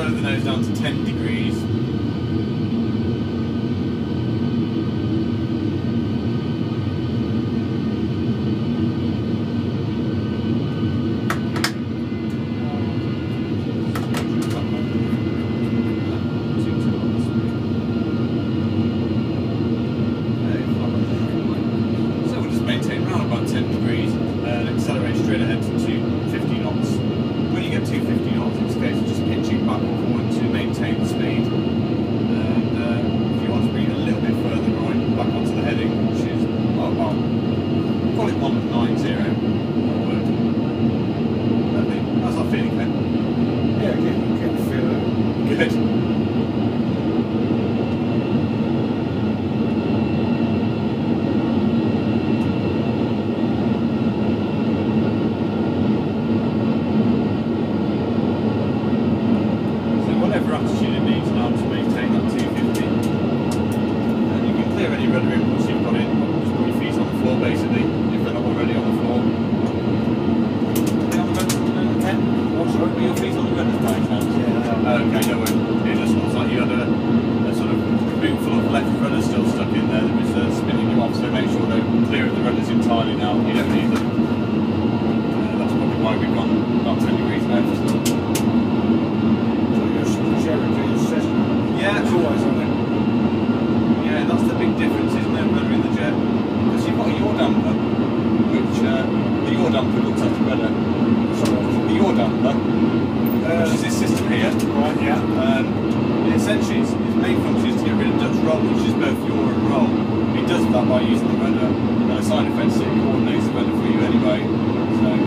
lower the nose down to 10 degrees. Maintain around about 10 degrees and accelerate straight ahead to 250 knots. When you get 250 knots, it's a case of just pitching back and forward to maintain the speed. And if you want to bring it a little bit further right, back onto the heading, which is, well, call it 190. That'll work. Lovely. How's that feeling, Ben? Yeah, getting the feel of it. Good. Attitude it needs now to maintain that 250. And you can clear any rudder in once you've got in. Just put your feet on the floor basically, if they're not already on the floor. Are on the rudder again? What's wrong with your feet on the rudder by chance? Yeah. Okay, no way. It just looks like you had a sort of bootful of left rudder still stuck in there that was spinning you off, so make sure they're clear of the rudders entirely now. You don't need them. That's probably why we've gone about 10 degrees left. Yeah, it's always on it. Yeah, that's the big difference, isn't it, rudder in the jet? Because you've got a yaw damper, which the yaw damper looks at the rudder. The yaw damper, which is this system here. Right, yeah. Essentially, its main function is to get rid of Dutch roll, which is both yaw and roll. It does that by using the rudder, and a side effect, it coordinates the rudder for you anyway. So